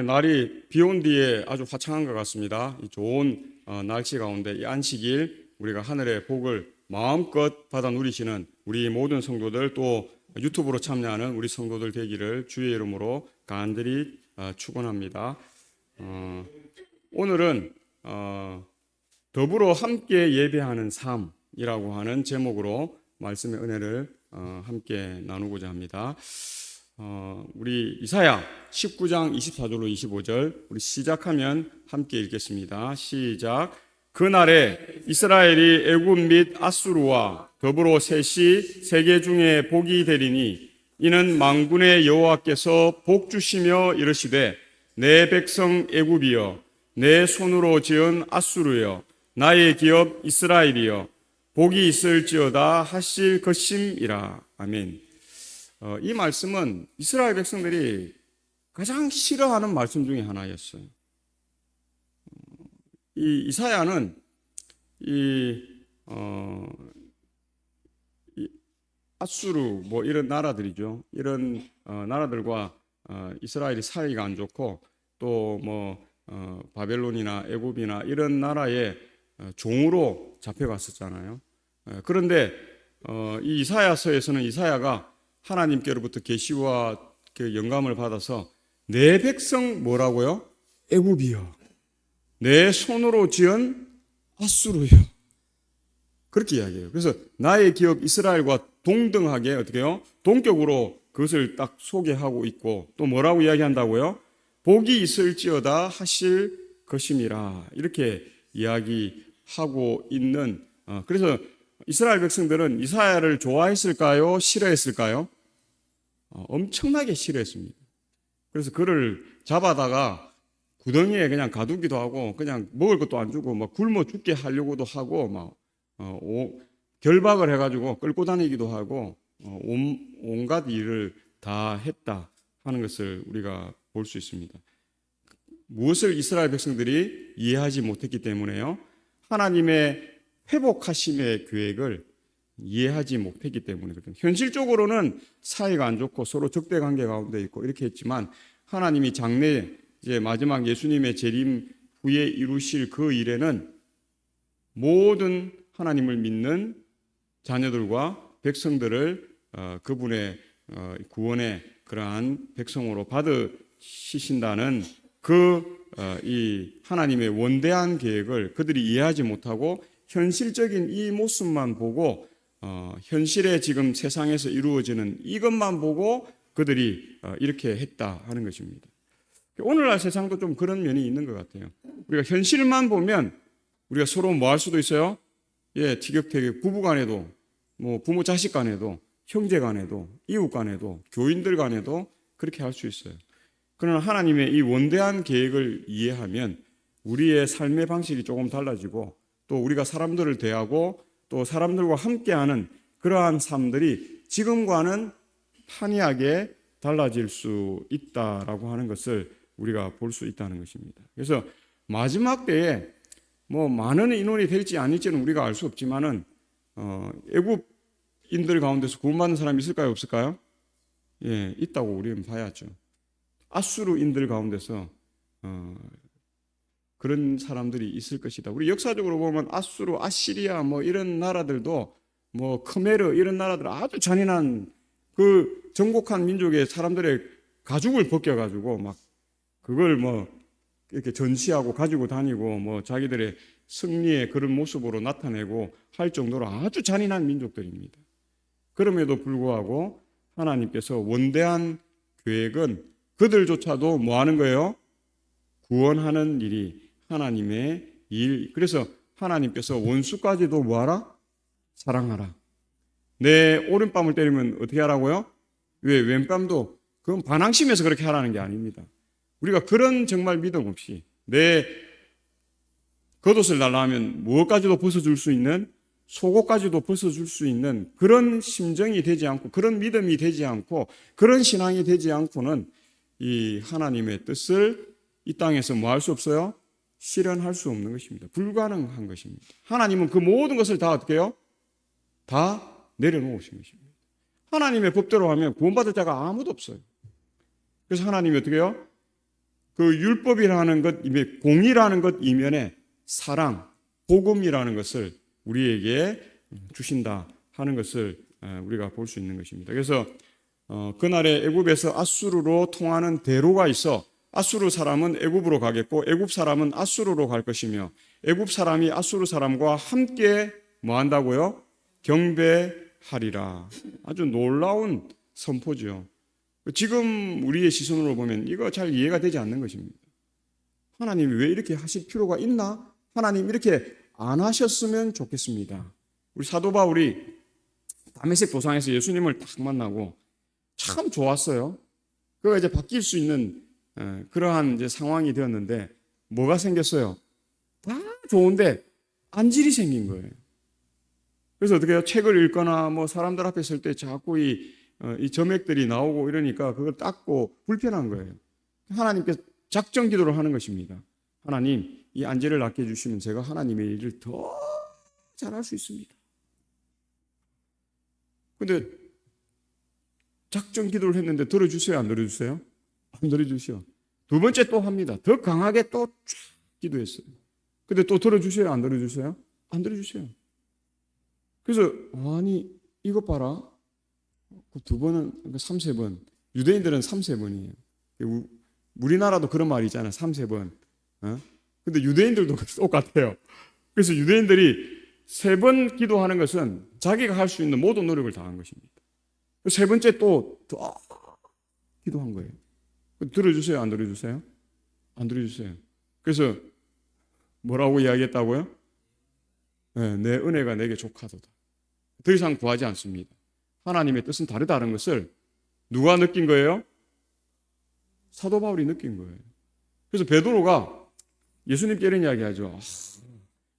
날이 비 온 뒤에 아주 화창한 것 같습니다. 이 좋은 날씨 가운데 이 안식일 우리가 하늘의 복을 마음껏 받아 누리시는 우리 모든 성도들, 또 유튜브로 참여하는 우리 성도들 되기를 주의 이름으로 간절히 축원합니다. 오늘은 더불어 함께 예배하는 삶이라고 하는 제목으로 말씀의 은혜를 함께 나누고자 합니다. 우리 이사야 19장 24절로 25절 우리 시작하면 함께 읽겠습니다. 시작. 그날에 이스라엘이 애굽 및 아수르와 더불어 셋이 세계 중에 복이 되리니 이는 만군의 여호와께서 복 주시며 이르시되 내 백성 애굽이여 내 손으로 지은 아수르여 나의 기업 이스라엘이여 복이 있을지어다 하실 것임이라. 아멘. 이 말씀은 이스라엘 백성들이 가장 싫어하는 말씀 중에 하나였어요. 이 이사야는 이 아수르 뭐 이런 나라들이죠. 이런 나라들과 이스라엘이 사이가 안 좋고 또 뭐 바벨론이나 애굽이나 이런 나라의 종으로 잡혀갔었잖아요. 그런데 이 이사야서에서는 이사야가 하나님께로부터 계시와 그 영감을 받아서 내 백성 뭐라고요? 애굽이요. 내 손으로 지은 아수르요. 그렇게 이야기해요. 그래서 나의 기업 이스라엘과 동등하게 어떻게 해요? 동격으로 그것을 딱 소개하고 있고 또 뭐라고 이야기한다고요? 복이 있을지어다 하실 것임이라. 이렇게 이야기하고 있는 그래서 이스라엘 백성들은 이사야를 좋아했을까요? 싫어했을까요? 엄청나게 싫어했습니다. 그래서 그를 잡아다가 구덩이에 그냥 가두기도 하고 그냥 먹을 것도 안 주고 막 굶어 죽게 하려고도 하고 막 결박을 해가지고 끌고 다니기도 하고 온갖 일을 다 했다 하는 것을 우리가 볼 수 있습니다. 무엇을 이스라엘 백성들이 이해하지 못했기 때문에요. 하나님의 회복하심의 계획을 이해하지 못했기 때문이거든요. 현실적으로는 사이가 안 좋고 서로 적대 관계 가운데 있고 이렇게 했지만 하나님이 장래 이제 마지막 예수님의 재림 후에 이루실 그 일에는 모든 하나님을 믿는 자녀들과 백성들을 그분의 구원의 그러한 백성으로 받으시신다는 이 하나님의 원대한 계획을 그들이 이해하지 못하고 현실적인 이 모습만 보고 현실에 지금 세상에서 이루어지는 이것만 보고 그들이 이렇게 했다 하는 것입니다. 오늘날 세상도 좀 그런 면이 있는 것 같아요. 우리가 현실만 보면 우리가 서로 뭐 할 수도 있어요? 티격태격 부부 간에도 뭐 부모 자식 간에도 형제 간에도 이웃 간에도 교인들 간에도 그렇게 할 수 있어요. 그러나 하나님의 이 원대한 계획을 이해하면 우리의 삶의 방식이 조금 달라지고 또 우리가 사람들을 대하고 또 사람들과 함께하는 그러한 삶들이 지금과는 판이하게 달라질 수 있다라고 하는 것을 우리가 볼 수 있다는 것입니다. 그래서 마지막 때에 뭐 많은 인원이 될지 아닐지는 우리가 알 수 없지만은 애굽인들 가운데서 구원받는 사람이 있을까요, 없을까요? 있다고 우리는 봐야죠. 아수르인들 가운데서 그런 사람들이 있을 것이다. 우리 역사적으로 보면 아수르, 아시리아 뭐 이런 나라들도 뭐 크메르 이런 나라들 아주 잔인한 그 정복한 민족의 사람들의 가죽을 벗겨가지고 막 그걸 뭐 이렇게 전시하고 가지고 다니고 뭐 자기들의 승리의 그런 모습으로 나타내고 할 정도로 아주 잔인한 민족들입니다. 그럼에도 불구하고 하나님께서 원대한 계획은 그들조차도 뭐 하는 거예요? 구원하는 일이 하나님의 일. 그래서 하나님께서 원수까지도 뭐하라? 사랑하라. 내 오른뺨을 때리면 어떻게 하라고요? 왜 왼뺨도 그건 반항심에서 그렇게 하라는 게 아닙니다. 우리가 그런 정말 믿음 없이 내 겉옷을 달라 하면 무엇까지도 벗어줄 수 있는 속옷까지도 벗어줄 수 있는 그런 심정이 되지 않고 그런 믿음이 되지 않고 그런 신앙이 되지 않고는 이 하나님의 뜻을 이 땅에서 뭐 할 수 없어요? 실현할 수 없는 것입니다. 불가능한 것입니다. 하나님은 그 모든 것을 다 어떻게 해요? 다 내려놓으신 것입니다. 하나님의 법대로 하면 구원받을 자가 아무도 없어요. 그래서 하나님이 어떻게 해요? 그 율법이라는 것 이면 공의라는 것 이면에 사랑, 복음이라는 것을 우리에게 주신다 하는 것을 우리가 볼 수 있는 것입니다. 그래서 그날에 애굽에서 아수르로 통하는 대로가 있어 아수르 사람은 애굽으로 가겠고 애굽 사람은 아수르로 갈 것이며 애굽 사람이 아수르 사람과 함께 뭐 한다고요? 경배하리라. 아주 놀라운 선포죠. 지금 우리의 시선으로 보면 이거 잘 이해가 되지 않는 것입니다. 하나님이 왜 이렇게 하실 필요가 있나? 하나님 이렇게 안 하셨으면 좋겠습니다. 우리 사도 바울이 다메섹 도상에서 예수님을 딱 만나고 참 좋았어요. 그가 이제 바뀔 수 있는 그러한 이제 상황이 되었는데 뭐가 생겼어요? 다 좋은데 안질이 생긴 거예요. 그래서 어떻게 해요? 책을 읽거나 뭐 사람들 앞에 설 때 자꾸 이 점액들이 나오고 이러니까 그걸 닦고 불편한 거예요. 하나님께서 작정 기도를 하는 것입니다. 하나님, 이 안질을 낫게 해주시면 제가 하나님의 일을 더 잘할 수 있습니다. 근데 작정 기도를 했는데 들어주세요? 안 들어주세요? 안 들어주셔. 두 번째 또 합니다. 더 강하게 또 쫙 기도했어요. 근데 또 들어주세요? 안 들어주세요? 안 들어주세요. 그래서 아니 이것 봐라. 그 두 번은 3-3번. 유대인들은 3-3번이에요. 우리나라도 그런 말이 있잖아요. 3-3번. 근데 유대인들도 똑같아요. 그래서 유대인들이 3번 기도하는 것은 자기가 할 수 있는 모든 노력을 다한 것입니다. 세 번째 또 더 기도한 거예요. 들어주세요? 안 들어주세요? 안 들어주세요. 그래서 뭐라고 이야기했다고요? 네, 내 은혜가 내게 족하도다. 더 이상 구하지 않습니다. 하나님의 뜻은 다르다는 것을 누가 느낀 거예요? 사도 바울이 느낀 거예요. 그래서 베드로가 예수님께 이런 이야기하죠.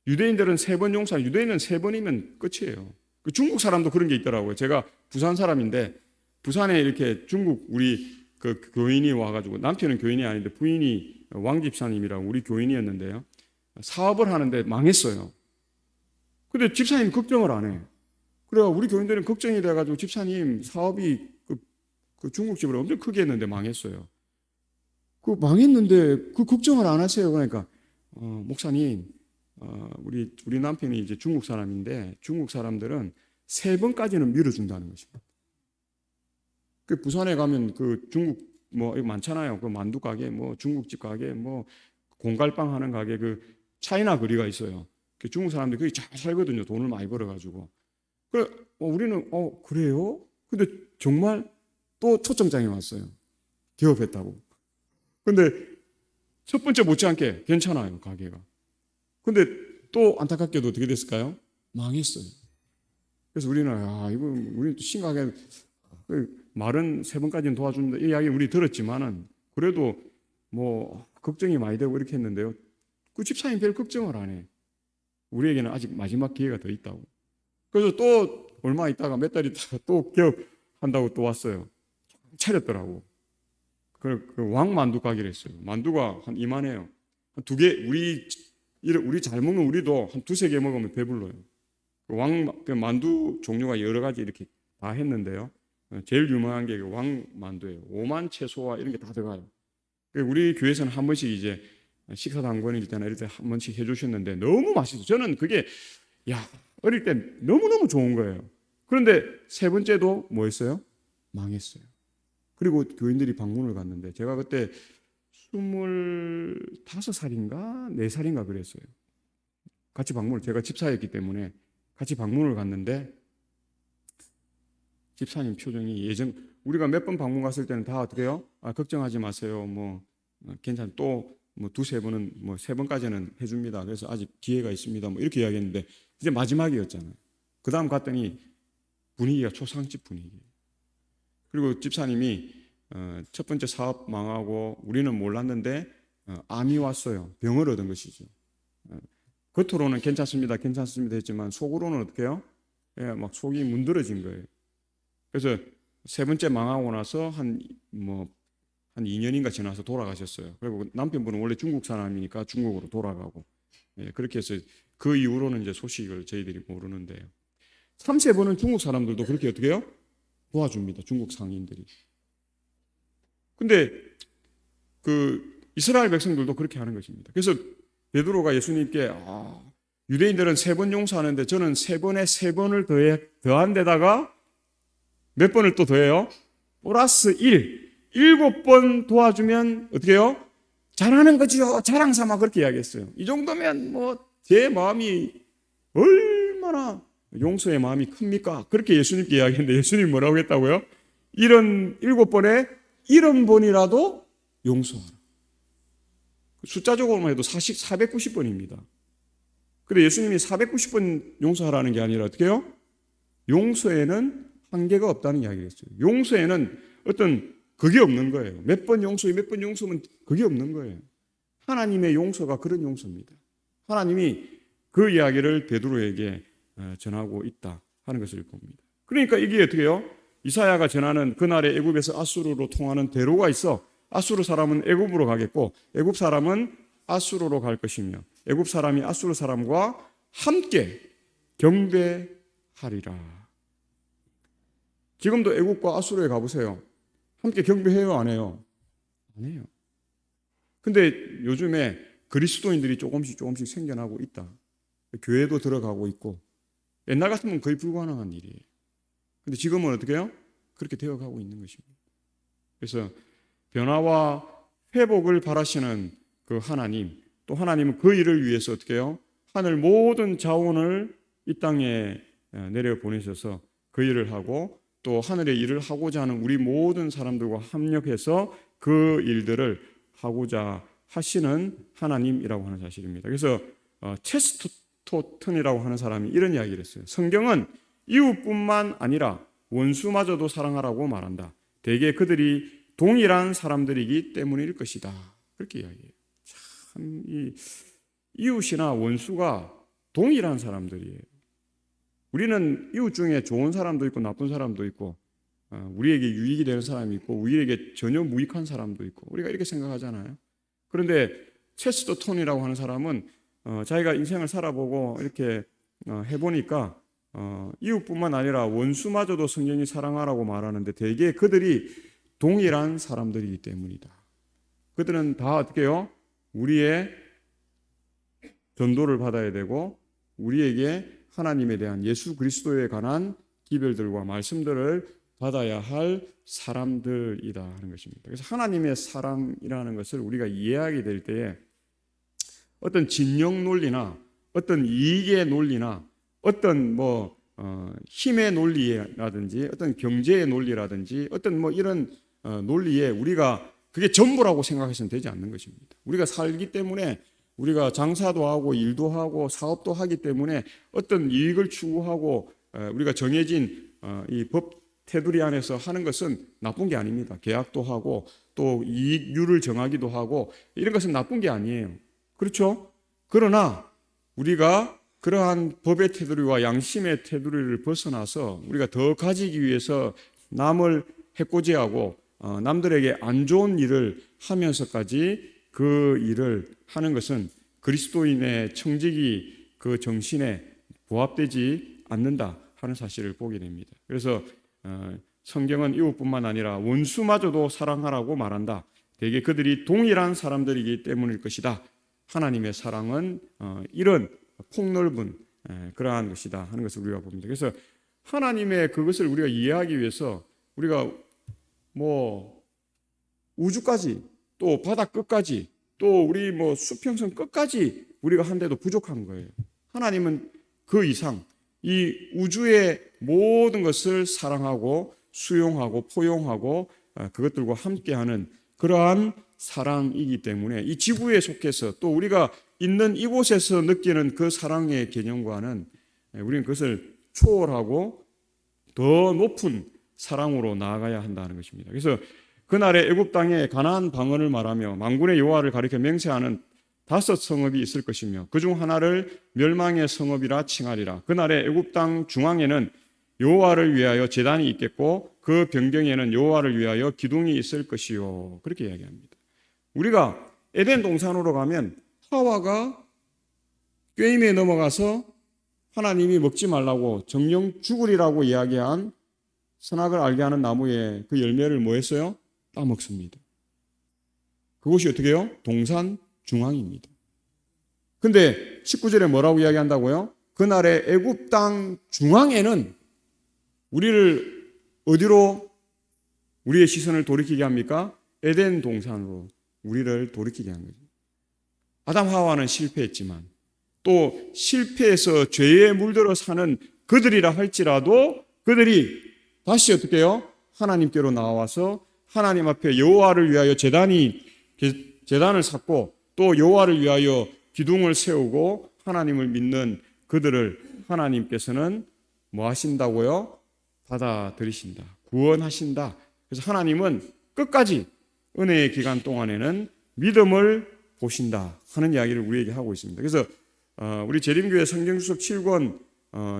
유대인들은 3번 용서, 유대인은 3번이면 끝이에요. 그 중국 사람도 그런 게 있더라고요. 제가 부산 사람인데 부산에 이렇게 중국 우리 그 교인이 와가지고 남편은 교인이 아닌데 부인이 왕집사님이라고 우리 교인이었는데요. 사업을 하는데 망했어요. 근데 집사님 걱정을 안 해. 그래 우리 교인들은 걱정이 돼가지고 집사님 사업이 그 중국집을 엄청 크게 했는데 망했어요. 그 망했는데 그 걱정을 안 하세요. 그러니까 목사님 우리 남편이 이제 중국 사람인데 중국 사람들은 3번까지는 밀어준다는 것입니다. 그 부산에 가면 그 중국 뭐 많잖아요. 그 만두 가게, 뭐 중국집 가게, 뭐 공갈빵 하는 가게, 그 차이나 거리가 있어요. 그 중국 사람들이 거기 잘 살거든요. 돈을 많이 벌어가지고. 그래 우리는 그래요? 근데 정말 또 초청장이 왔어요. 개업했다고. 근데 첫 번째 못지않게 괜찮아요 가게가. 근데 또 안타깝게도 어떻게 됐을까요? 망했어요. 그래서 우리는 이거 우리 또 심각하게 말은 3번까지는 도와준다 이 이야기 우리 들었지만은 그래도 뭐 걱정이 많이 되고 이렇게 했는데요. 그 집사님 별 걱정을 안 해. 우리에게는 아직 마지막 기회가 더 있다고. 그래서 또 얼마 있다가 몇 달 있다가 또 개업한다고 또 왔어요. 차렸더라고. 그 왕만두 가게를 했어요. 만두가 한 이만해요. 한 2개 우리 잘 먹는 우리도 한 2-3개 먹으면 배불러요. 그 만두 종류가 여러 가지 이렇게 다 했는데요. 제일 유명한 게 왕만두예요. 5만 채소와 이런 게 다 들어가요. 우리 교회에서는 한 번씩 이제 식사 당번일 때나 이럴 때 한 번씩 해주셨는데 너무 맛있어요. 저는 그게 어릴 때 너무너무 좋은 거예요. 그런데 3번째도 뭐 했어요? 망했어요. 그리고 교인들이 방문을 갔는데 제가 그때 25살인가 4살인가 그랬어요. 같이 제가 집사였기 때문에 같이 방문을 갔는데 집사님 표정이 우리가 몇 번 방문 갔을 때는 다 어떻게 해요? 걱정하지 마세요. 뭐 괜찮아. 또 뭐 2-3번은 뭐 3번까지는 해줍니다. 그래서 아직 기회가 있습니다. 뭐 이렇게 이야기했는데 이제 마지막이었잖아요. 그 다음 갔더니 분위기가 초상집 분위기예요. 그리고 집사님이 첫 번째 사업 망하고 우리는 몰랐는데 암이 왔어요. 병을 얻은 것이죠. 겉으로는 괜찮습니다 했지만 속으로는 어떻게 해요? 막 속이 문드러진 거예요. 그래서 3번째 망하고 나서 한 2년인가 지나서 돌아가셨어요. 그리고 남편분은 원래 중국 사람이니까 중국으로 돌아가고 그렇게 해서 그 이후로는 이제 소식을 저희들이 모르는데요. 3-4번은 중국 사람들도 그렇게 어떻게 해요? 도와줍니다. 중국 상인들이. 근데 이스라엘 백성들도 그렇게 하는 것입니다. 그래서 베드로가 예수님께 유대인들은 3번 용서하는데 저는 3번에 3번을 더한 데다가 몇 번을 또 더해요? 플러스 1. 7번 도와주면 어떻게 해요? 잘하는 거지요. 자랑 삼아 그렇게 이야기했어요. 이 정도면 뭐 제 마음이 얼마나 용서의 마음이 큽니까? 그렇게 예수님께 이야기했는데 예수님이 뭐라고 했다고요? 이런 7번에 70번이라도 용서하라. 숫자적으로만 해도 490번입니다. 근데 예수님이 490번 용서하라는 게 아니라 어떻게 해요? 용서에는 한계가 없다는 이야기를 했어요. 용서에는 어떤 그게 없는 거예요. 몇 번 용서면 그게 없는 거예요. 하나님의 용서가 그런 용서입니다. 하나님이 그 이야기를 베드로에게 전하고 있다 하는 것을 봅니다. 그러니까 이게 어떻게 해요? 이사야가 전하는 그날의 애굽에서 아수르로 통하는 대로가 있어. 아수르 사람은 애굽으로 가겠고 애굽 사람은 아수르로 갈 것이며 애굽 사람이 아수르 사람과 함께 경배하리라. 지금도 애굽과 아수르에 가보세요. 함께 경배해요, 안 해요? 안 해요. 근데 요즘에 그리스도인들이 조금씩 생겨나고 있다. 교회도 들어가고 있고 옛날 같으면 거의 불가능한 일이에요. 근데 지금은 어떻게 해요? 그렇게 되어가고 있는 것입니다. 그래서 변화와 회복을 바라시는 그 하나님, 또 하나님은 그 일을 위해서 어떻게 해요? 하늘 모든 자원을 이 땅에 내려 보내셔서 그 일을 하고 또 하늘의 일을 하고자 하는 우리 모든 사람들과 합력해서 그 일들을 하고자 하시는 하나님이라고 하는 사실입니다. 그래서 체스토턴이라고 하는 사람이 이런 이야기를 했어요. 성경은 이웃뿐만 아니라 원수마저도 사랑하라고 말한다. 대개 그들이 동일한 사람들이기 때문일 것이다. 그렇게 이야기해요. 참, 이웃이나 원수가 동일한 사람들이에요. 우리는 이웃 중에 좋은 사람도 있고 나쁜 사람도 있고 우리에게 유익이 되는 사람이 있고 우리에게 전혀 무익한 사람도 있고 우리가 이렇게 생각하잖아요. 그런데 체스터톤이라고 하는 사람은 자기가 인생을 살아보고 이렇게 해보니까 이웃뿐만 아니라 원수마저도 성경이 사랑하라고 말하는데 대개 그들이 동일한 사람들이기 때문이다. 그들은 다 어떻게 해요? 우리의 전도를 받아야 되고 우리에게 하나님에 대한 예수 그리스도에 관한 기별들과 말씀들을 받아야 할 사람들이다 하는 것입니다. 그래서 하나님의 사랑이라는 것을 우리가 이해하게 될 때에 어떤 진영 논리나 어떤 이익의 논리나 어떤 힘의 논리라든지 어떤 경제의 논리라든지 어떤 이런 논리에 우리가 그게 전부라고 생각해서는 되지 않는 것입니다. 우리가 살기 때문에 우리가 장사도 하고 일도 하고 사업도 하기 때문에 어떤 이익을 추구하고 우리가 정해진 이 법 테두리 안에서 하는 것은 나쁜 게 아닙니다. 계약도 하고 또 이익률을 정하기도 하고 이런 것은 나쁜 게 아니에요. 그렇죠? 그러나 우리가 그러한 법의 테두리와 양심의 테두리를 벗어나서 우리가 더 가지기 위해서 남을 해코지하고 남들에게 안 좋은 일을 하면서까지 그 일을 하는 것은 그리스도인의 청지기 그 정신에 부합되지 않는다 하는 사실을 보게 됩니다. 그래서 성경은 이웃뿐만 아니라 원수마저도 사랑하라고 말한다. 대개 그들이 동일한 사람들이기 때문일 것이다. 하나님의 사랑은 이런 폭넓은 그러한 것이다 하는 것을 우리가 봅니다. 그래서 하나님의 그것을 우리가 이해하기 위해서 우리가 우주까지 또 바다 끝까지 또 우리 수평선 끝까지 우리가 한데도 부족한 거예요. 하나님은 그 이상 이 우주의 모든 것을 사랑하고 수용하고 포용하고 그것들과 함께하는 그러한 사랑이기 때문에 이 지구에 속해서 또 우리가 있는 이곳에서 느끼는 그 사랑의 개념과는 우리는 그것을 초월하고 더 높은 사랑으로 나아가야 한다는 것입니다. 그래서 그날의 애굽 땅에 가나안 방언을 말하며 만군의 여호와를 가리켜 맹세하는 5 성읍이 있을 것이며 그중 하나를 멸망의 성읍이라 칭하리라. 그날의 애굽 땅 중앙에는 여호와를 위하여 제단이 있겠고 그 변경에는 여호와를 위하여 기둥이 있을 것이요. 그렇게 이야기합니다. 우리가 에덴 동산으로 가면 하와가 꾀임에 넘어가서 하나님이 먹지 말라고 정령 죽으리라고 이야기한 선악을 알게 하는 나무의 그 열매를 뭐 했어요? 따먹습니다. 그곳이 어떻게 해요? 동산 중앙입니다. 근데 19절에 뭐라고 이야기한다고요? 그날의 애굽 땅 중앙에는 우리를 어디로 우리의 시선을 돌이키게 합니까? 에덴 동산으로 우리를 돌이키게 한 거죠. 아담 하와는 실패했지만 또 실패해서 죄에 물들어 사는 그들이라 할지라도 그들이 다시 어떻게 해요? 하나님께로 나와서 하나님 앞에 여호와를 위하여 제단을 쌓고 또 여호와를 위하여 기둥을 세우고 하나님을 믿는 그들을 하나님께서는 뭐 하신다고요? 받아들이신다. 구원하신다. 그래서 하나님은 끝까지 은혜의 기간 동안에는 믿음을 보신다 하는 이야기를 우리에게 하고 있습니다. 그래서 우리 재림교회 성경주석 7권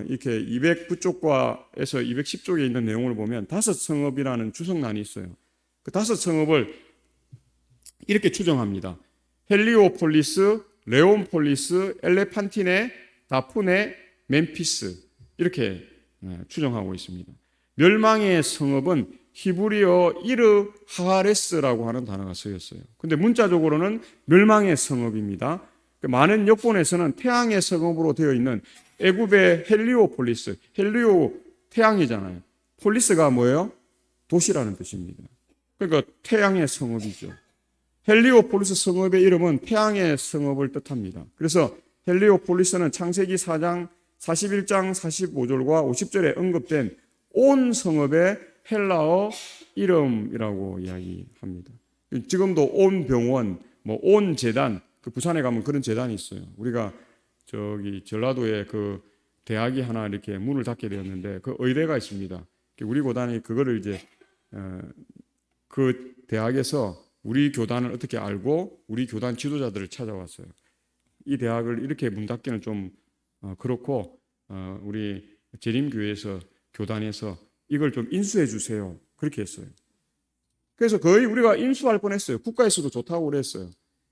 이렇게 209쪽과에서 210쪽에 있는 내용을 보면 다섯 성읍이라는 주석란이 있어요. 그 다섯 성읍을 이렇게 추정합니다. 헬리오폴리스, 레온폴리스, 엘레판티네, 다푸네, 멤피스 이렇게 추정하고 있습니다. 멸망의 성읍은 히브리어 이르 하하레스라고 하는 단어가 쓰였어요. 근데 문자적으로는 멸망의 성읍입니다. 많은 역본에서는 태양의 성읍으로 되어 있는 애굽의 헬리오폴리스, 헬리오 태양이잖아요. 폴리스가 뭐예요? 도시라는 뜻입니다. 그러니까 태양의 성읍이죠. 헬리오폴리스 성읍의 이름은 태양의 성읍을 뜻합니다. 그래서 헬리오폴리스는 창세기 4장 41장 45절과 50절에 언급된 온 성읍의 헬라어 이름이라고 이야기합니다. 지금도 온 병원, 뭐 온 재단, 그 부산에 가면 그런 재단이 있어요. 우리가 저기 전라도에 그 대학이 하나 이렇게 문을 닫게 되었는데 그 의대가 있습니다. 우리 교단이 그거를 이제 그 대학에서 우리 교단을 어떻게 알고 우리 교단 지도자들을 찾아왔어요. 이 대학을 이렇게 문 닫기는 좀 그렇고 우리 재림교회에서 교단에서 이걸 좀 인수해 주세요. 그렇게 했어요. 그래서 거의 우리가 인수할 뻔했어요. 국가에서도 좋다고 그랬어요.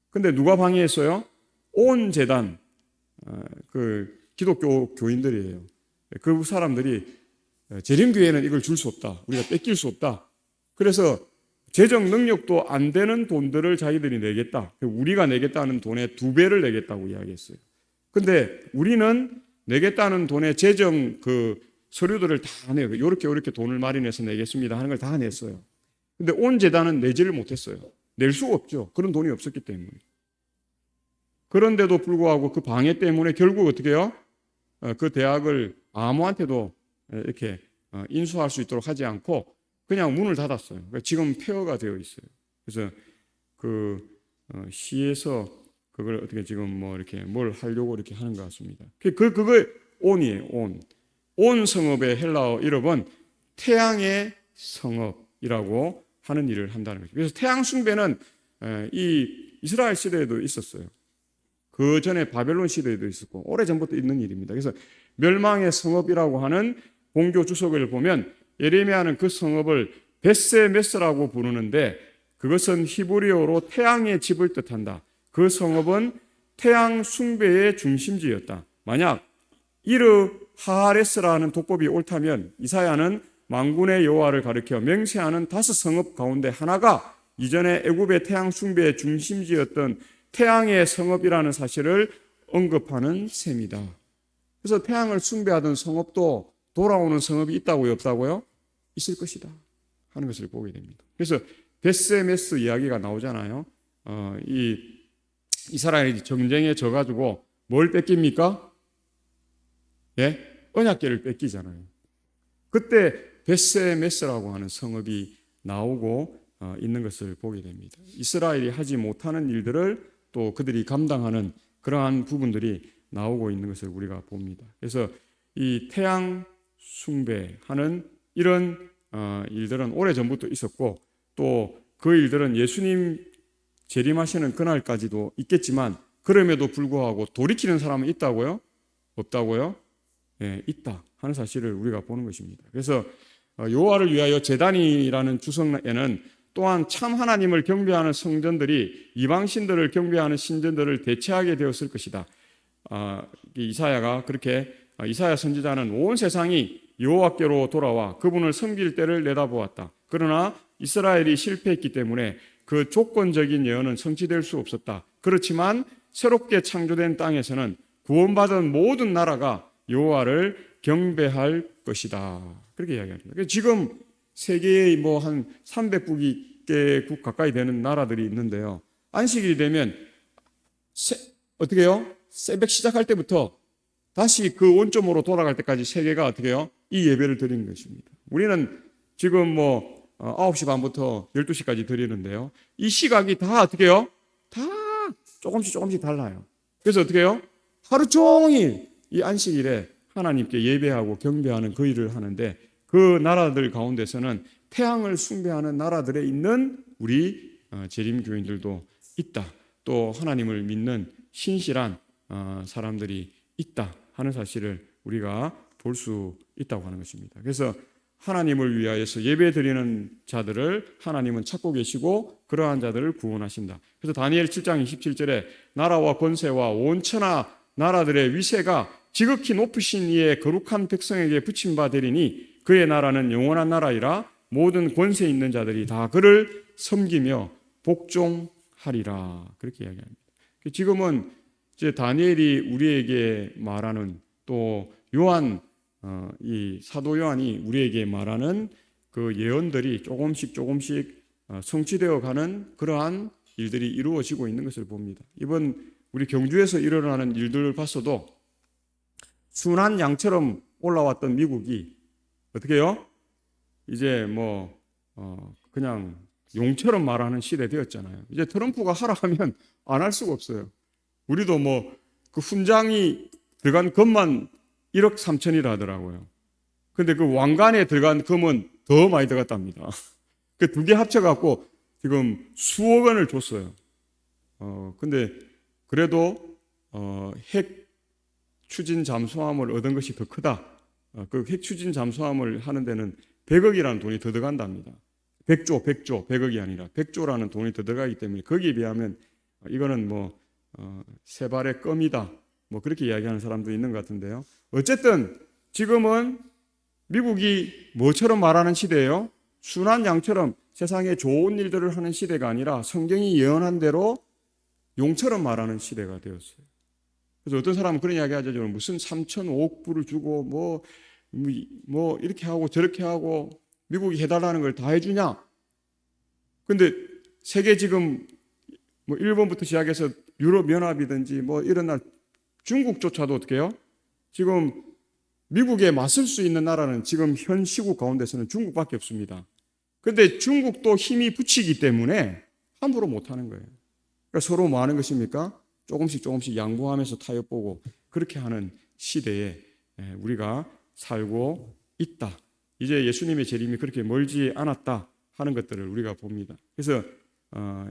근데 누가 방해했어요? 온 재단 그 기독교 교인들이에요. 그 사람들이 재림교회는 이걸 줄 수 없다. 우리가 뺏길 수 없다. 그래서 재정 능력도 안 되는 돈들을 자기들이 내겠다. 우리가 내겠다는 돈의 2배를 내겠다고 이야기했어요. 근데 우리는 내겠다는 돈의 재정 그 서류들을 다 내요. 이렇게 돈을 마련해서 내겠습니다 하는 걸 다 냈어요. 근데 온 재단은 내지를 못했어요. 낼 수가 없죠. 그런 돈이 없었기 때문에. 그런데도 불구하고 그 방해 때문에 결국 어떻게 해요? 그 대학을 아무한테도 이렇게 인수할 수 있도록 하지 않고 그냥 문을 닫았어요. 그러니까 지금 폐허가 되어 있어요. 그래서 그 시에서 그걸 어떻게 지금 뭐 이렇게 뭘 하려고 이렇게 하는 것 같습니다. 그거 온이에요. 온 성읍의 헬라어 이름은 태양의 성읍이라고 하는 일을 한다는 거죠. 그래서 태양 숭배는 이 이스라엘 시대에도 있었어요. 그 전에 바벨론 시대에도 있었고 오래전부터 있는 일입니다. 그래서 멸망의 성읍이라고 하는 본교 주석을 보면 예레미야는 그 성읍을 베세메스라고 부르는데 그것은 히브리어로 태양의 집을 뜻한다. 그 성읍은 태양 숭배의 중심지였다. 만약 이르 하하레스라는 독법이 옳다면 이사야는 만군의 여호와를 가리켜 맹세하는 5성읍 가운데 하나가 이전에 애굽의 태양 숭배의 중심지였던 태양의 성읍이라는 사실을 언급하는 셈이다. 그래서 태양을 숭배하던 성읍도 돌아오는 성읍이 있다고요, 없다고요? 있을 것이다 하는 것을 보게 됩니다. 그래서 베세메스 이야기가 나오잖아요. 이 이스라엘이 전쟁에 져가지고 뭘 뺏깁니까? 예? 언약궤를 뺏기잖아요. 그때 베세메스라고 하는 성읍이 나오고 있는 것을 보게 됩니다. 이스라엘이 하지 못하는 일들을 또 그들이 감당하는 그러한 부분들이 나오고 있는 것을 우리가 봅니다. 그래서 이 태양 숭배하는 이런 일들은 오래전부터 있었고 또 그 일들은 예수님 재림하시는 그날까지도 있겠지만 그럼에도 불구하고 돌이키는 사람은 있다고요? 없다고요? 예, 있다 하는 사실을 우리가 보는 것입니다. 그래서 여호와를 위하여 제단이라는 주석에는 또한 참 하나님을 경배하는 성전들이 이방신들을 경배하는 신전들을 대체하게 되었을 것이다. 이사야가 그렇게 이사야 선지자는 온 세상이 여호와께로 돌아와 그분을 섬길 때를 내다보았다. 그러나 이스라엘이 실패했기 때문에 그 조건적인 예언은 성취될 수 없었다. 그렇지만 새롭게 창조된 땅에서는 구원받은 모든 나라가 여호와를 경배할 것이다. 그렇게 이야기합니다. 지금 세계의 뭐 한 300개국 가까이 되는 나라들이 있는데요. 안식일이 되면 어떻게 해요? 새벽 시작할 때부터 다시 그 원점으로 돌아갈 때까지 세계가 어떻게 해요? 이 예배를 드리는 것입니다. 우리는 지금 뭐 9시 반부터 12시까지 드리는데요. 이 시각이 다 어떻게 해요? 다 조금씩 달라요. 그래서 어떻게 해요? 하루 종일 이 안식일에 하나님께 예배하고 경배하는 그 일을 하는데 그 나라들 가운데서는 태양을 숭배하는 나라들에 있는 우리 재림교인들도 있다. 또 하나님을 믿는 신실한 사람들이 있다 하는 사실을 우리가 볼 수 있다고 하는 것입니다. 그래서 하나님을 위하여서 예배 드리는 자들을 하나님은 찾고 계시고 그러한 자들을 구원하신다. 그래서 다니엘 7장 27절에 나라와 권세와 온 천하 나라들의 위세가 지극히 높으신 이의 거룩한 백성에게 붙임 바 되리니 그의 나라는 영원한 나라이라 모든 권세 있는 자들이 다 그를 섬기며 복종하리라. 그렇게 이야기합니다. 지금은 이제 다니엘이 우리에게 말하는 또 요한 이 사도 요한이 우리에게 말하는 그 예언들이 조금씩 성취되어 가는 그러한 일들이 이루어지고 있는 것을 봅니다. 이번 우리 경주에서 일어나는 일들을 봤어도 순한 양처럼 올라왔던 미국이 어떻게 해요? 이제 뭐 그냥 용처럼 말하는 시대 되었잖아요. 이제 트럼프가 하라 하면 안 할 수가 없어요. 우리도 뭐 그 훈장이 들어간 금만 1억 3천이라 하더라고요. 근데 그 왕관에 들어간 금은 더 많이 들어갔답니다. 그 두 개 합쳐갖고 지금 수억 원을 줬어요. 근데 그래도 핵 추진 잠수함을 얻은 것이 더 크다. 그 핵 추진 잠수함을 하는 데는 100억이라는 돈이 더 들어간답니다. 100조, 100억이 아니라 100조라는 돈이 더 들어가기 때문에 거기에 비하면 이거는 뭐 세 발의 껌이다. 뭐 그렇게 이야기하는 사람도 있는 것 같은데요. 어쨌든 지금은 미국이 뭐처럼 말하는 시대예요? 순한 양처럼 세상에 좋은 일들을 하는 시대가 아니라 성경이 예언한 대로 용처럼 말하는 시대가 되었어요. 그래서 어떤 사람은 그런 이야기 하죠. 무슨 3,500 불을 주고 뭐 이렇게 하고 저렇게 하고 미국이 해달라는 걸 다 해주냐? 근데 세계 지금 뭐 일본부터 시작해서 유럽 연합이든지 뭐 이런 날 중국조차도 어떻게 해요? 지금 미국에 맞설 수 있는 나라는 지금 현 시국 가운데서는 중국밖에 없습니다. 그런데 중국도 힘이 붙이기 때문에 함부로 못하는 거예요. 그러니까 서로 뭐 하는 것입니까? 조금씩 양보하면서 타협보고 그렇게 하는 시대에 우리가 살고 있다. 이제 예수님의 재림이 그렇게 멀지 않았다 하는 것들을 우리가 봅니다. 그래서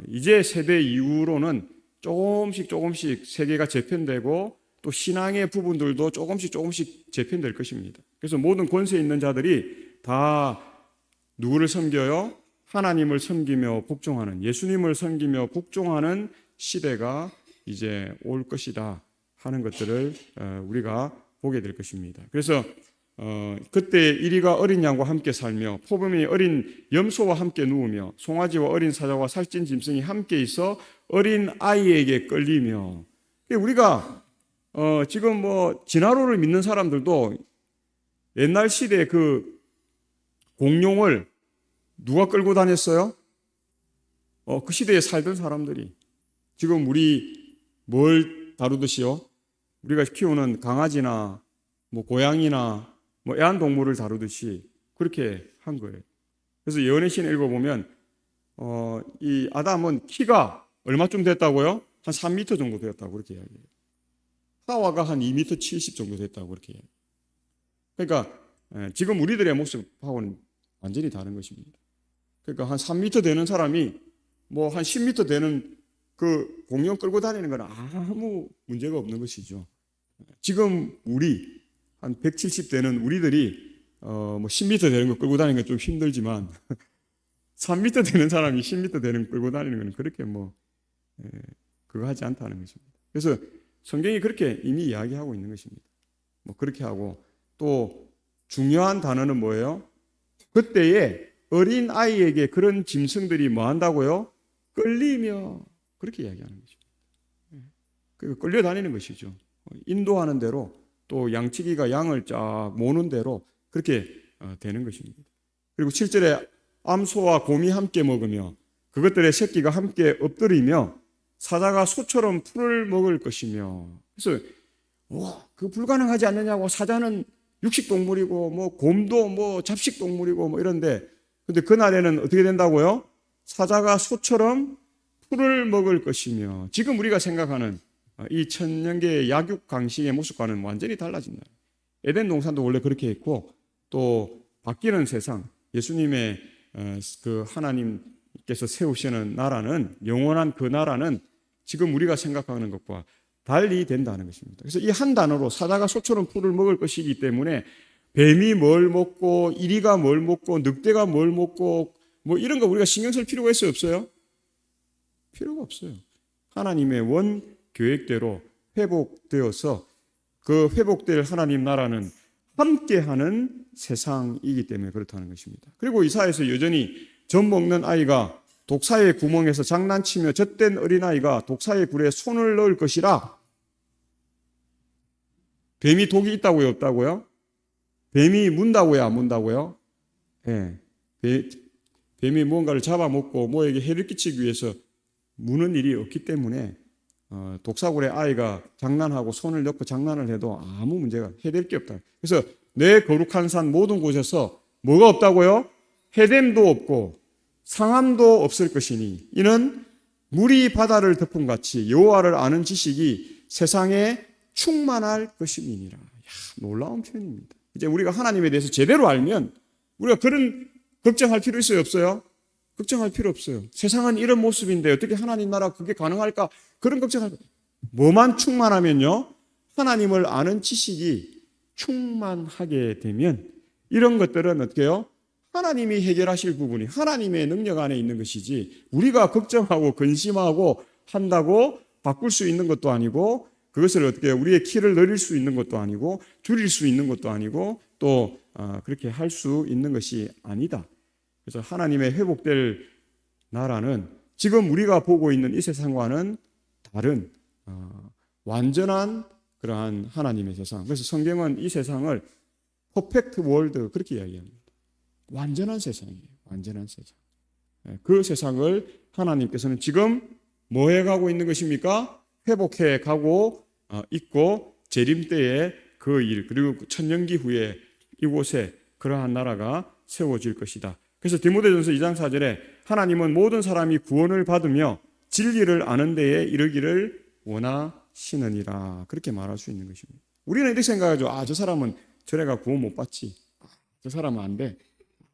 이제 세대 이후로는 조금씩 세계가 재편되고 또 신앙의 부분들도 조금씩 재편될 것입니다. 그래서 모든 권세 있는 자들이 다 누구를 섬겨요? 하나님을 섬기며 복종하는, 예수님을 섬기며 복종하는 시대가 이제 올 것이다 하는 것들을 우리가 보게 될 것입니다. 그래서 그때 이리가 어린 양과 함께 살며 포범이 어린 염소와 함께 누우며 송아지와 어린 사자와 살찐 짐승이 함께 있어 어린 아이에게 끌리며. 우리가 지금 뭐 진화론을 믿는 사람들도 옛날 시대의 그 공룡을 누가 끌고 다녔어요? 그 시대에 살던 사람들이. 지금 우리 뭘 다루듯이요? 우리가 키우는 강아지나 뭐 고양이나 뭐 애완동물을 다루듯이 그렇게 한 거예요. 그래서 예언의 신 읽어보면 이 아담은 키가 얼마쯤 됐다고요? 한 3m 정도 되었다고 그렇게 이야기해요. 하와가 한 2m 70 정도 됐다고 그렇게 이야기해요. 그러니까 지금 우리들의 모습하고는 완전히 다른 것입니다. 그러니까 한 3m 되는 사람이 뭐 한 10m 되는 그 공룡 끌고 다니는 건 아무 문제가 없는 것이죠. 지금 우리 한 170 되는 우리들이 뭐 10m 되는 거 끌고 다니는 건 좀 힘들지만 3m 되는 사람이 10m 되는 거 끌고 다니는 건 그렇게 뭐 그거 하지 않다는 것입니다. 그래서 성경이 그렇게 이미 이야기하고 있는 것입니다. 뭐 그렇게 하고 또 중요한 단어는 뭐예요? 그때에 어린 아이에게 그런 짐승들이 뭐 한다고요? 끌리며 그렇게 이야기하는 거죠. 그 끌려다니는 것이죠. 인도하는 대로 또 양치기가 양을 쫙 모는 대로 그렇게 되는 것입니다. 그리고 7절에 암소와 곰이 함께 먹으며 그것들의 새끼가 함께 엎드리며 사자가 소처럼 풀을 먹을 것이며. 그래서 그 불가능하지 않느냐고. 사자는 육식 동물이고 뭐 곰도 뭐 잡식 동물이고 뭐 이런데, 근데 그날에는 어떻게 된다고요? 사자가 소처럼 풀을 먹을 것이며. 지금 우리가 생각하는 이 천년계의 약육 강식의 모습과는 완전히 달라진다. 에덴 동산도 원래 그렇게 했고, 또 바뀌는 세상, 예수님의 그 하나님께서 세우시는 나라는, 영원한 그 나라는 지금 우리가 생각하는 것과 달리 된다는 것입니다. 그래서 이 한 단어로 사자가 소처럼 풀을 먹을 것이기 때문에 뱀이 뭘 먹고 이리가 뭘 먹고 늑대가 뭘 먹고 뭐 이런 거 우리가 신경 쓸 필요가 있어요, 없어요? 필요가 없어요. 하나님의 원 계획대로 회복되어서 그 회복될 하나님 나라는 함께하는 세상이기 때문에 그렇다는 것입니다. 그리고 이사야에서 여전히 젖 먹는 아이가 독사의 구멍에서 장난치며 젖된 어린아이가 독사의 굴에 손을 넣을 것이라. 뱀이 독이 있다고요, 없다고요? 뱀이 문다고요, 안 문다고요? 예. 뱀이 무언가를 잡아먹고 뭐에게 해를 끼치기 위해서 무는 일이 없기 때문에 독사굴에 아이가 장난하고 손을 넣고 장난을 해도 아무 문제가 해될 게 없다. 그래서 내 거룩한 산 모든 곳에서 뭐가 없다고요? 해됨도 없고 상함도 없을 것이니 이는 물이 바다를 덮은 같이 여호와를 아는 지식이 세상에 충만할 것임이니라. 놀라운 표현입니다. 이제 우리가 하나님에 대해서 제대로 알면 우리가 그런 걱정할 필요 있어요, 없어요? 걱정할 필요 없어요. 세상은 이런 모습인데 어떻게 하나님 나라 그게 가능할까? 그런 걱정할 거. 뭐만 충만하면요, 하나님을 아는 지식이 충만하게 되면 이런 것들은 어떻게 해요? 하나님이 해결하실 부분이 하나님의 능력 안에 있는 것이지 우리가 걱정하고 근심하고 한다고 바꿀 수 있는 것도 아니고 그것을 어떻게 우리의 키를 늘릴 수 있는 것도 아니고 줄일 수 있는 것도 아니고 또 그렇게 할 수 있는 것이 아니다. 그래서 하나님의 회복될 나라는 지금 우리가 보고 있는 이 세상과는 다른 완전한 그러한 하나님의 세상. 그래서 성경은 이 세상을 퍼펙트 월드 그렇게 이야기합니다. 완전한 세상이에요. 완전한 세상. 그 세상을 하나님께서는 지금 뭐 해가고 있는 것입니까? 회복해 가고 있고 재림 때에 그 일 그리고 천년기 후에 이곳에 그러한 나라가 세워질 것이다. 그래서 디모데전서 2장 4절에 하나님은 모든 사람이 구원을 받으며 진리를 아는 데에 이르기를 원하시느니라. 그렇게 말할 수 있는 것입니다. 우리는 이렇게 생각하죠. 저 사람은 저래가 구원 못 받지. 저 사람은 안 돼.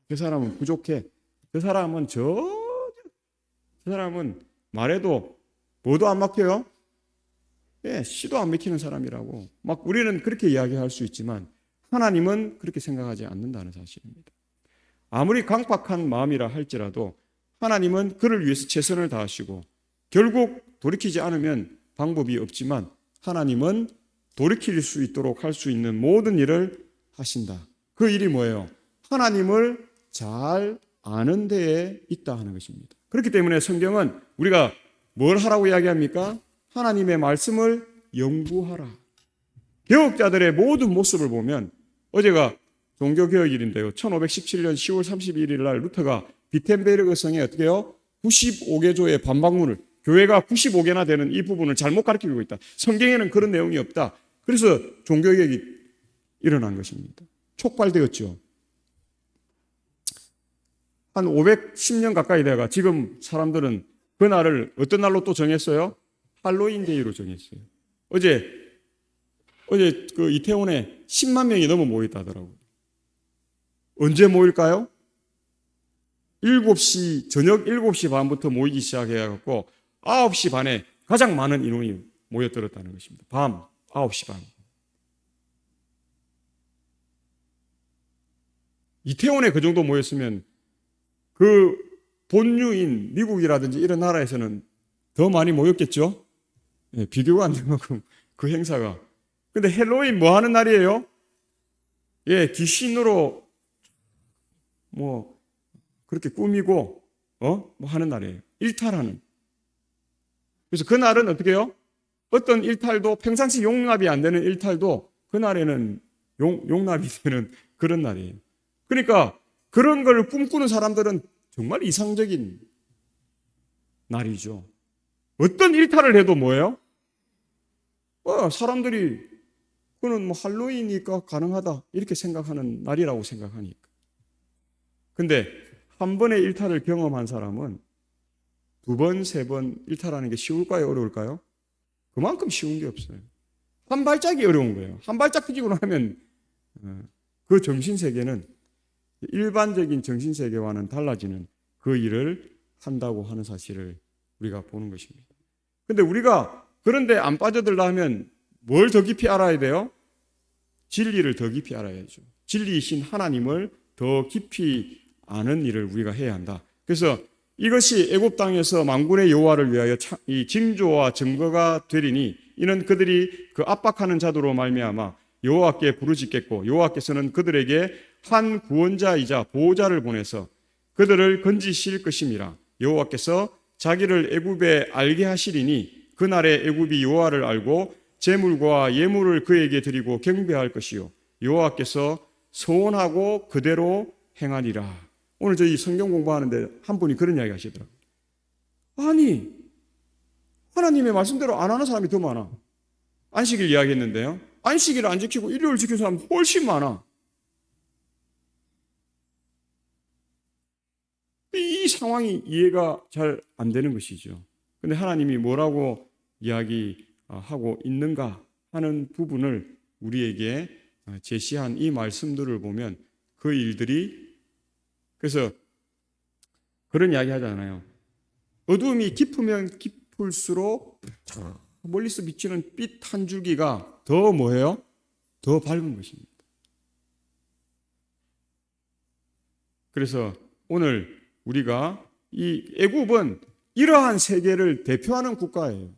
저 사람은 부족해. 저 사람은 저 사람은 말해도 뭐도 안 막혀요? 예, 씨도 안 막히는 사람이라고. 막 우리는 그렇게 이야기할 수 있지만 하나님은 그렇게 생각하지 않는다는 사실입니다. 아무리 강팍한 마음이라 할지라도 하나님은 그를 위해서 최선을 다하시고 결국 돌이키지 않으면 방법이 없지만 하나님은 돌이킬 수 있도록 할 수 있는 모든 일을 하신다. 그 일이 뭐예요? 하나님을 잘 아는 데에 있다 하는 것입니다. 그렇기 때문에 성경은 우리가 뭘 하라고 이야기합니까? 하나님의 말씀을 연구하라. 개혁자들의 모든 모습을 보면 어제가 종교개혁일인데요. 1517년 10월 31일 날 루터가 비텐베르그 성에 어떻게 해요? 95개조의 반박문을 교회가 95개나 되는 이 부분을 잘못 가르치고 있다. 성경에는 그런 내용이 없다. 그래서 종교개혁이 일어난 것입니다. 촉발되었죠. 한 510년 가까이 돼가 지금 사람들은 그 날을 어떤 날로 또 정했어요? 할로윈 데이로 정했어요. 어제 그 이태원에 10만 명이 넘어 모였다 하더라고요. 언제 모일까요? 저녁 7시 반부터 모이기 시작해갖고 9시 반에 가장 많은 인원이 모여들었다는 것입니다. 밤 9시 반. 이태원에 그 정도 모였으면 그 본류인 미국이라든지 이런 나라에서는 더 많이 모였겠죠? 네, 비교가 안 되는 만큼 그 행사가. 근데 헬로윈 뭐 하는 날이에요? 예, 귀신으로 뭐 그렇게 꾸미고 뭐 하는 날이에요. 일탈하는. 그래서 그날은 어떻게 해요? 어떤 일탈도 평상시 용납이 안 되는 일탈도 그날에는 용납이 되는 그런 날이에요. 그러니까 그런 걸 꿈꾸는 사람들은 정말 이상적인 날이죠. 어떤 일탈을 해도 뭐예요? 사람들이 그거는 뭐 할로윈이니까 가능하다 이렇게 생각하는 날이라고 생각하니까. 근데 한 번의 일탈을 경험한 사람은 두 번, 세 번 일탈하는 게 쉬울까요? 어려울까요? 그만큼 쉬운 게 없어요. 한 발짝이 어려운 거예요. 한 발짝 뒤지고 나면 그 정신세계는 일반적인 정신세계와는 달라지는 그 일을 한다고 하는 사실을 우리가 보는 것입니다. 근데 우리가 그런데 안 빠져들려면 뭘 더 깊이 알아야 돼요? 진리를 더 깊이 알아야죠. 진리이신 하나님을 더 깊이 아는 일을 우리가 해야 한다. 그래서 이것이 애굽 땅에서 만군의 여호와를 위하여 이 징조와 증거가 되리니 이는 그들이 그 압박하는 자도로 말미암아 여호와께 부르짖겠고 여호와께서는 그들에게 한 구원자이자 보호자를 보내서 그들을 건지실 것임이라. 여호와께서 자기를 애굽에 알게 하시리니 그날에 애굽이 여호와를 알고 제물과 예물을 그에게 드리고 경배할 것이요 여호와께서 서원하고 그대로 행하리라. 오늘 저희 성경 공부하는데 한 분이 그런 이야기 하시더라고요. 아니, 하나님의 말씀대로 안 하는 사람이 더 많아. 안식일 이야기했는데요. 안식일을 안 지키고 일요일 지키는 사람 훨씬 많아. 이 상황이 이해가 잘 안 되는 것이죠. 근데 하나님이 뭐라고 이야기하고 있는가 하는 부분을 우리에게 제시한 이 말씀들을 보면 그 일들이 그래서 그런 이야기 하잖아요. 어두움이 깊으면 깊을수록 멀리서 비치는 빛 한 줄기가 더 뭐예요? 더 밝은 것입니다. 그래서 오늘 우리가 이 애굽은 이러한 세계를 대표하는 국가예요.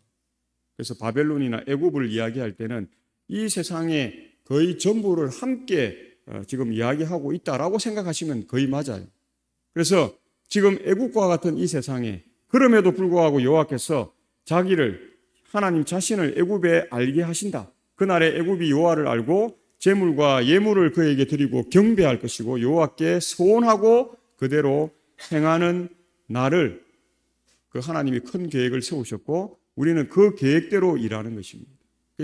그래서 바벨론이나 애굽을 이야기할 때는 이 세상의 거의 전부를 함께 지금 이야기하고 있다라고 생각하시면 거의 맞아요. 그래서 지금 애국과 같은 이 세상에 그럼에도 불구하고 여호와께서 자기를 하나님 자신을 애굽에 알게 하신다. 그날에 애굽이 여호와를 알고 제물과 예물을 그에게 드리고 경배할 것이고 여호와께 소원하고 그대로 행하는 날을 그 하나님이 큰 계획을 세우셨고 우리는 그 계획대로 일하는 것입니다.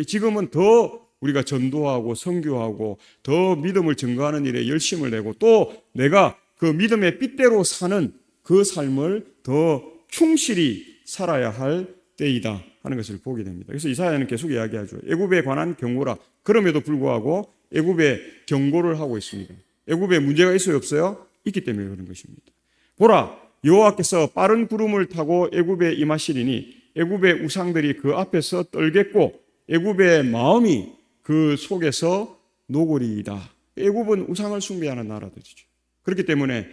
지금은 더 우리가 전도하고 선교하고 더 믿음을 증거하는 일에 열심을 내고 또 내가 그 믿음의 빛대로 사는 그 삶을 더 충실히 살아야 할 때이다 하는 것을 보게 됩니다. 그래서 이사야는 계속 이야기하죠. 애굽에 관한 경고라. 그럼에도 불구하고 애굽에 경고를 하고 있습니다. 애굽에 문제가 있어요, 없어요? 있기 때문에 그런 것입니다. 보라, 여호와께서 빠른 구름을 타고 애굽에 임하시리니 애굽의 우상들이 그 앞에서 떨겠고 애굽의 마음이 그 속에서 노골이이다. 애굽은 우상을 숭배하는 나라들이죠. 그렇기 때문에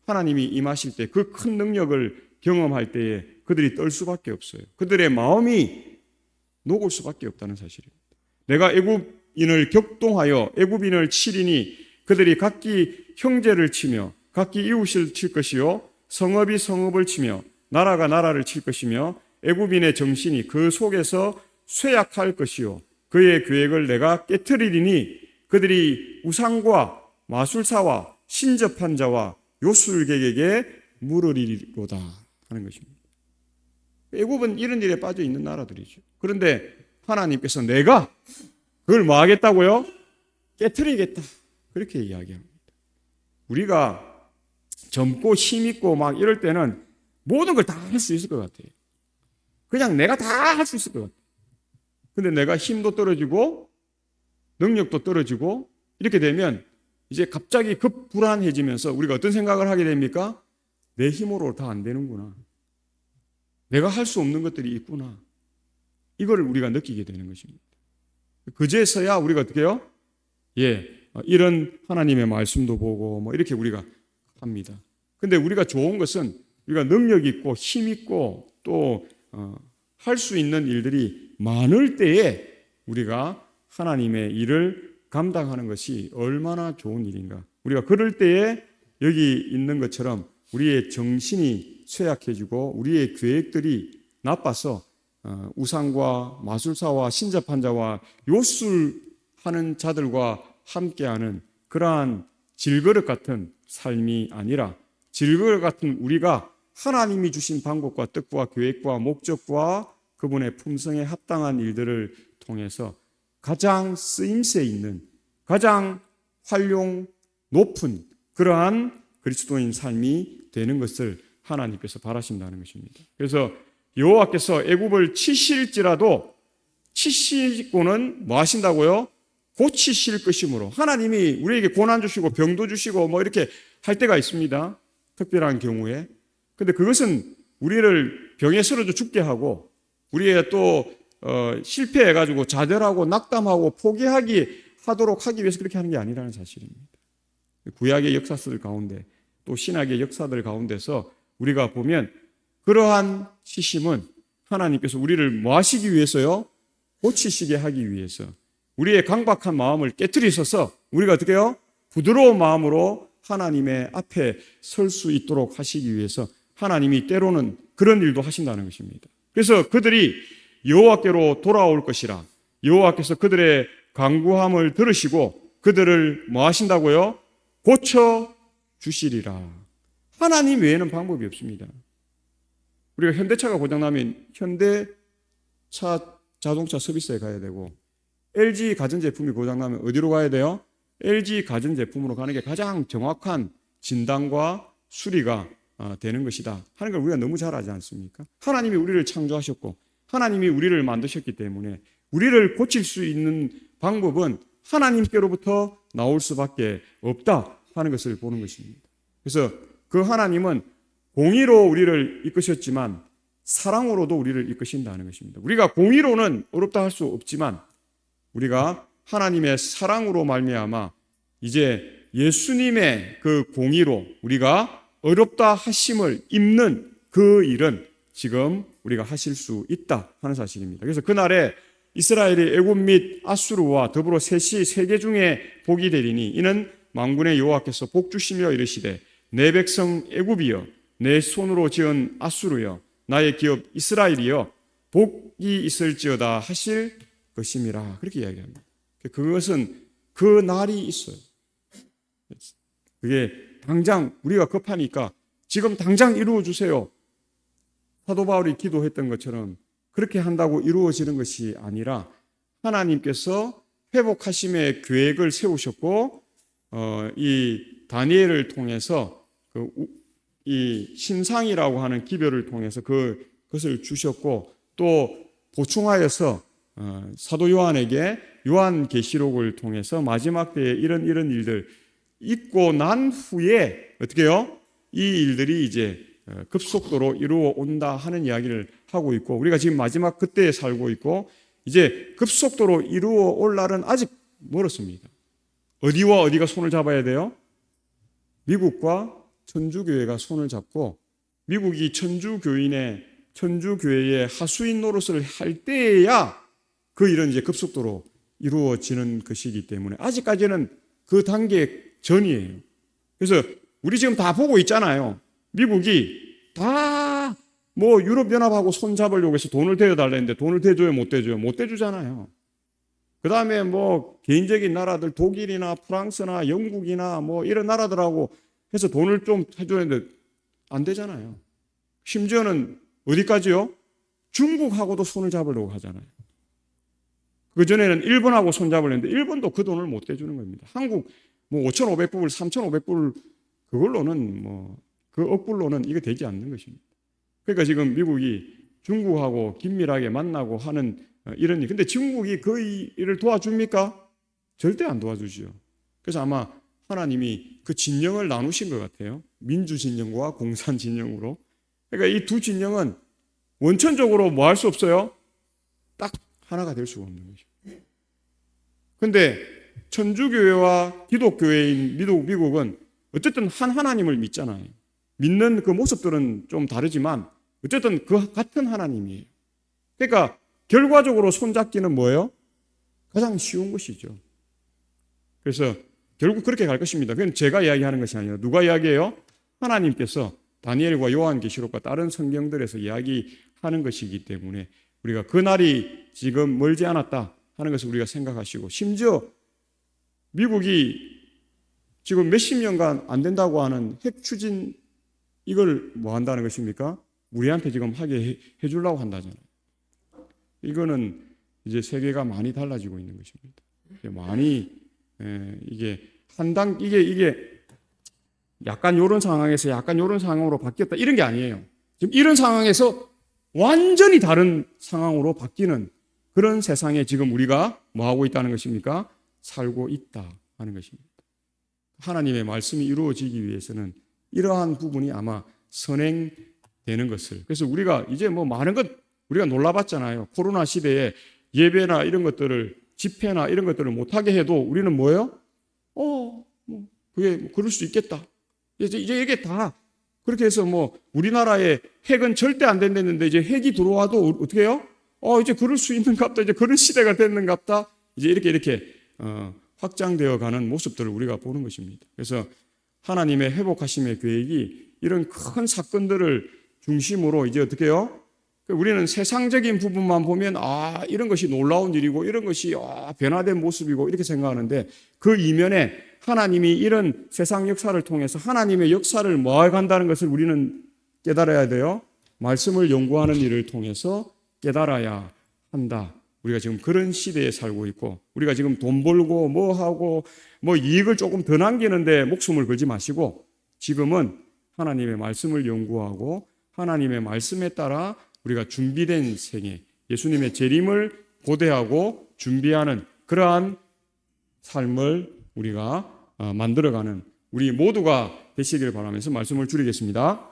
하나님이 임하실 때 그 큰 능력을 경험할 때에 그들이 떨 수밖에 없어요. 그들의 마음이 녹을 수밖에 없다는 사실입니다. 내가 애굽인을 격동하여 애굽인을 치리니 그들이 각기 형제를 치며 각기 이웃을 칠 것이요 성읍이 성읍을 치며 나라가 나라를 칠 것이며 애굽인의 정신이 그 속에서 쇠약할 것이요 그의 계획을 내가 깨트리리니 그들이 우상과 마술사와 신접한 자와 요술객에게 물으리로다 하는 것입니다. 애굽은 이런 일에 빠져 있는 나라들이죠. 그런데 하나님께서 내가 그걸 뭐 하겠다고요? 깨트리겠다. 그렇게 이야기합니다. 우리가 젊고 힘있고 막 이럴 때는 모든 걸 다 할 수 있을 것 같아요. 그냥 내가 다 할 수 있을 것 같아요. 근데 내가 힘도 떨어지고 능력도 떨어지고 이렇게 되면 이제 갑자기 급불안해지면서 우리가 어떤 생각을 하게 됩니까? 내 힘으로 다 안 되는구나. 내가 할 수 없는 것들이 있구나. 이걸 우리가 느끼게 되는 것입니다. 그제서야 우리가 어떻게 해요? 이런 하나님의 말씀도 보고 뭐 이렇게 우리가 합니다. 근데 우리가 좋은 것은 우리가 능력 있고 힘 있고 또 할 수 있는 일들이 많을 때에 우리가 하나님의 일을 감당하는 것이 얼마나 좋은 일인가. 우리가 그럴 때에 여기 있는 것처럼 우리의 정신이 쇠약해지고 우리의 계획들이 나빠서 우상과 마술사와 신접한 자와 요술하는 자들과 함께하는 그러한 질그릇 같은 삶이 아니라 질그릇 같은 우리가 하나님이 주신 방법과 뜻과 계획과 목적과 그분의 품성에 합당한 일들을 통해서 가장 쓰임새 있는, 가장 활용 높은 그러한 그리스도인 삶이 되는 것을 하나님께서 바라신다는 것입니다. 그래서 여호와께서 애굽을 치실지라도 치시고는 뭐 하신다고요? 고치실 것이므로. 하나님이 우리에게 고난 주시고 병도 주시고 뭐 이렇게 할 때가 있습니다. 특별한 경우에. 근데 그것은 우리를 병에 쓰러져 죽게 하고 우리의 또 실패해가지고 좌절하고 낙담하고 포기하도록 하기 위해서 그렇게 하는 게 아니라는 사실입니다. 구약의 역사들 가운데 또 신학의 역사들 가운데서 우리가 보면 그러한 치심은 하나님께서 우리를 뭐 하시기 위해서요? 고치시게 하기 위해서 우리의 강박한 마음을 깨트리셔서 우리가 어떻게 해요? 부드러운 마음으로 하나님의 앞에 설 수 있도록 하시기 위해서 하나님이 때로는 그런 일도 하신다는 것입니다. 그래서 그들이 여호와께로 돌아올 것이라 여호와께서 그들의 간구함을 들으시고 그들을 뭐 하신다고요? 고쳐 주시리라. 하나님 외에는 방법이 없습니다. 우리가 현대차가 고장나면 현대차 자동차 서비스에 가야 되고 LG 가전제품이 고장나면 어디로 가야 돼요? LG 가전제품으로 가는 게 가장 정확한 진단과 수리가 되는 것이다 하는 걸 우리가 너무 잘 알지 않습니까? 하나님이 우리를 창조하셨고 하나님이 우리를 만드셨기 때문에 우리를 고칠 수 있는 방법은 하나님께로부터 나올 수밖에 없다 하는 것을 보는 것입니다. 그래서 그 하나님은 공의로 우리를 이끄셨지만 사랑으로도 우리를 이끄신다는 것입니다. 우리가 공의로는 어렵다 할 수 없지만 우리가 하나님의 사랑으로 말미암아 이제 예수님의 그 공의로 우리가 어렵다 하심을 입는 그 일은 지금 우리가 하실 수 있다 하는 사실입니다. 그래서 그날에 이스라엘이 애굽 및 아수르와 더불어 셋이 세계 중에 복이 되리니 이는 만군의 여호와께서 복 주시며 이르시되 내 백성 애굽이여 내 손으로 지은 아수르여 나의 기업 이스라엘이여 복이 있을지어다 하실 것임이라 그렇게 이야기합니다. 그것은 그 날이 있어요. 그게 당장 우리가 급하니까 지금 당장 이루어 주세요. 사도 바울이 기도했던 것처럼 그렇게 한다고 이루어지는 것이 아니라 하나님께서 회복하심의 계획을 세우셨고 이 다니엘을 통해서 이 신상이라고 하는 기별을 통해서 그것을 주셨고 또 보충하여서 사도 요한에게 요한계시록을 통해서 마지막 때에 이런 일들 있고 난 후에 어떻게 해요? 이 일들이 이제 급속도로 이루어 온다 하는 이야기를 하고 있고 우리가 지금 마지막 그때에 살고 있고 이제 급속도로 이루어 올 날은 아직 멀었습니다. 어디와 어디가 손을 잡아야 돼요? 미국과 천주교회가 손을 잡고 미국이 천주교회의 하수인 노릇을 할 때에야 그 일은 이제 급속도로 이루어지는 것이기 때문에 아직까지는 그 단계 전이에요. 그래서 우리 지금 다 보고 있잖아요. 미국이 다 뭐 유럽연합하고 손잡으려고 해서 돈을 대어달라는데 돈을 대줘요, 못 대줘요? 못 대주잖아요. 그 다음에 뭐 개인적인 나라들 독일이나 프랑스나 영국이나 뭐 이런 나라들하고 해서 돈을 좀 해주는데 안 되잖아요. 심지어는 어디까지요? 중국하고도 손을 잡으려고 하잖아요. 그전에는 일본하고 손잡으려 했는데 일본도 그 돈을 못 대주는 겁니다. 한국 뭐 5,500불, 3,500불 그걸로는 뭐 그 억불로는 이거 되지 않는 것입니다. 그러니까 지금 미국이 중국하고 긴밀하게 만나고 하는 이런 일. 근데 중국이 그 일을 도와줍니까? 절대 안 도와주죠. 그래서 아마 하나님이 그 진영을 나누신 것 같아요. 민주 진영과 공산 진영으로. 그러니까 이 두 진영은 원천적으로 뭐 할 수 없어요? 딱 하나가 될 수가 없는 거죠. 근데 천주교회와 기독교회인 미국은 어쨌든 한 하나님을 믿잖아요. 믿는 그 모습들은 좀 다르지만 어쨌든 그 같은 하나님이에요. 그러니까 결과적으로 손잡기는 뭐예요? 가장 쉬운 것이죠. 그래서 결국 그렇게 갈 것입니다. 그건 제가 이야기하는 것이 아니라 누가 이야기해요? 하나님께서 다니엘과 요한계시록과 다른 성경들에서 이야기하는 것이기 때문에 우리가 그 날이 지금 멀지 않았다 하는 것을 우리가 생각하시고, 심지어 미국이 지금 몇십 년간 안 된다고 하는 핵 추진, 이걸 뭐 한다는 것입니까? 우리한테 지금 하게 해주려고 한다잖아요. 이거는 이제 세계가 많이 달라지고 있는 것입니다. 많이 이게 이게 약간 이런 상황에서 약간 이런 상황으로 바뀌었다 이런 게 아니에요. 지금 이런 상황에서 완전히 다른 상황으로 바뀌는 그런 세상에 지금 우리가 뭐 하고 있다는 것입니까? 살고 있다 하는 것입니다. 하나님의 말씀이 이루어지기 위해서는 이러한 부분이 아마 선행되는 것을. 그래서 우리가 이제 뭐 많은 것 우리가 놀라봤잖아요. 코로나 시대에 예배나 이런 것들을, 집회나 이런 것들을 못하게 해도 우리는 뭐예요? 뭐 그게 그럴 수 있겠다. 이제 이게 다 그렇게 해서 뭐 우리나라에 핵은 절대 안 된다는데 이제 핵이 들어와도 어떻게 해요? 이제 그럴 수 있는갑다. 이제 그런 시대가 됐는갑다. 이제 이렇게 확장되어 가는 모습들을 우리가 보는 것입니다. 그래서 하나님의 회복하심의 계획이 이런 큰 사건들을 중심으로 이제 어떻게 해요? 우리는 세상적인 부분만 보면 이런 것이 놀라운 일이고 이런 것이 변화된 모습이고 이렇게 생각하는데, 그 이면에 하나님이 이런 세상 역사를 통해서 하나님의 역사를 모아간다는 것을 우리는 깨달아야 돼요. 말씀을 연구하는 일을 통해서 깨달아야 한다. 우리가 지금 그런 시대에 살고 있고, 우리가 지금 돈 벌고 뭐 하고 뭐 이익을 조금 더 남기는데 목숨을 걸지 마시고, 지금은 하나님의 말씀을 연구하고 하나님의 말씀에 따라 우리가 준비된 생애, 예수님의 재림을 고대하고 준비하는 그러한 삶을 우리가 만들어가는 우리 모두가 되시기를 바라면서 말씀을 줄이겠습니다.